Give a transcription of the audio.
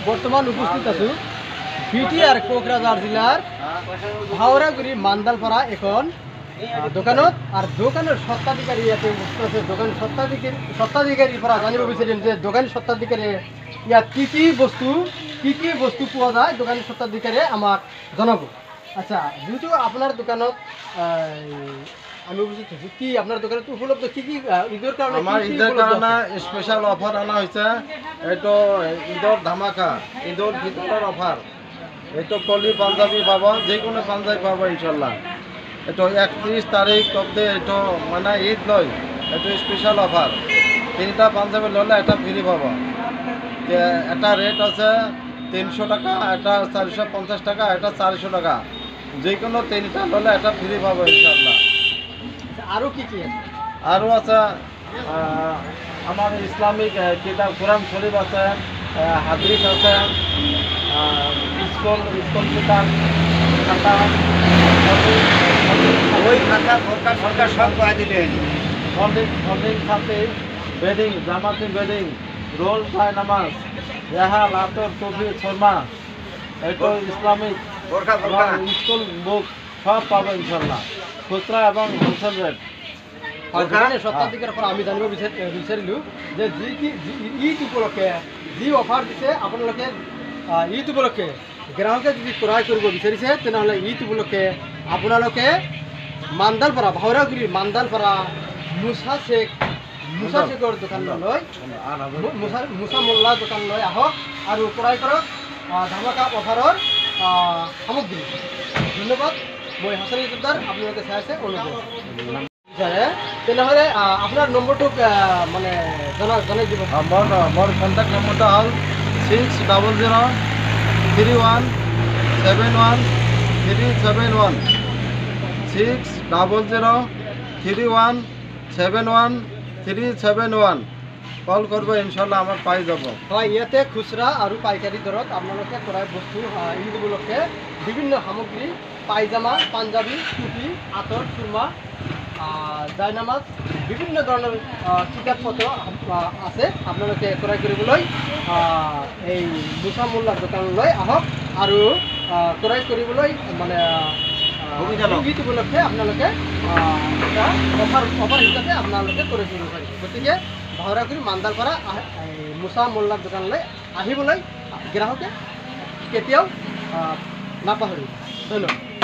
বর্তমান উপস্থিত আছো বিটিআর কোকরাঝার জেলার ভাওরাগুড়ি মান্দালপাড়া এখন দোকানত আর দোকানের স্বত্বাধিকারী ইয়াতে উপস্থিত আছে। দোকান স্বত্বাধিকারীর পৰা জানিব বিচাৰিম যে দোকান স্বত্বাধিকাৰী ইয়াত কি কি বস্তু পোৱা যায় দোকান স্বত্বাধিকারী আমাক জনাব। আচ্ছা, যেহেতু আপনার দোকানত আমি উপস্থিত আছি, কি আপনার দোকানত উপলব্ধ কি কি ঈদের কারণে? আমার ঈদের কারণে স্পেশাল অফার আনা হয়েছে। এইটো ঈদের ধামাকা, ঈদের ভিতরের অফার। এইটো কলি পাঞ্জাবি পাবা, যে কোনো পাঞ্জাবি পাবা ইনশাল্লাহ। এইটো 31 তারিখ অব্দি এইটো মানে ঈদ লয়, এইটো স্পেশাল অফার। 3টা পাঞ্জাবি ললে এটা ফ্রি পাবা। এটা রেট আছে 300 টাকা, এটা 450 টাকা, এটা 400 টাকা। যে কোনো 3টা ললে এটা ফ্রি পাবা ইনশাল্লাহ। আরও কি কি আছে? আরও আছে আমার ইসলামিক কিতাব কোরআন শরীফ আছে, হাদিস আছে, স্কুল কিতাব, খাতা, ওই খাতা সরকার সব করে দিলেন। ফন্ডিং খাতে, বেডিং, জামাতি বেডিং, রোল বাই নামাজ, রেহাল, আতর, টুপি, শর্মা, এইটো ইসলামিক স্কুল বুক সব পাবো ইনশাল্লাহ, খুচরা এবং হোলসেল রেট। স্বত্বাধিকার পৰা আমি জানিব বিচাৰিলোঁ যে ঈদ উপলক্ষে যি অফাৰ দিছে আপোনালোকে ঈদ উপলক্ষে গ্ৰাহকে যদি ক্ৰয় কৰিব বিচাৰিছে তেনেহ'লে ঈদ উপলক্ষে আপোনালোকে মান্দালপাৰা ভাওৰাগুৰিৰ মান্দালপাৰা মুছা শেখৰ দোকানলৈ মুছা মোল্লাৰ দোকানলৈ আহক আৰু ক্ৰয় কৰক ধামাকা অফাৰৰ সামগ্ৰী। ধন্যবাদ। মই হাছান ইজুদ্দাৰ, আপোনালোকে চাই আছে অনুগ্ৰহ। তেনেহ'লে আপোনাৰ নম্বৰটো মানে জনাই দিব। মোৰ কণ্টেক্ট নম্বৰটো হ'ল 6003171371 6003171371 কল কৰিব, ইনশাল্লাহ আমাৰ পাই যাব। হয়, ইয়াতে খুচৰা আৰু পাইকাৰি দৰত আপোনালোকে ক্ৰয় বস্তু ঈদ উপলক্ষে বিভিন্ন সামগ্ৰী, পায়জামা, পাঞ্জাবী, টুপি, আতৰ, চুৰমা, জায়নামাজ, বিভিন্ন ধৰণৰ কিতাপ পত্ৰ আছে। আপোনালোকে ক্ৰয় কৰিবলৈ এই মুছা মোল্লাৰ দোকানলৈ আহক আৰু ক্ৰয় কৰিবলৈ মানে ঈদ উপলক্ষে আপোনালোকে এটা অফাৰ হিচাপে আপোনালোকে ক্ৰয় কৰিব পাৰিব। গতিকে ভাওৰাগুৰি মান্দালপাৰা মুছা মোল্লাৰ দোকানলৈ আহিবলৈ গ্ৰাহকে কেতিয়াও নাপাহৰিব। ধন্যবাদ।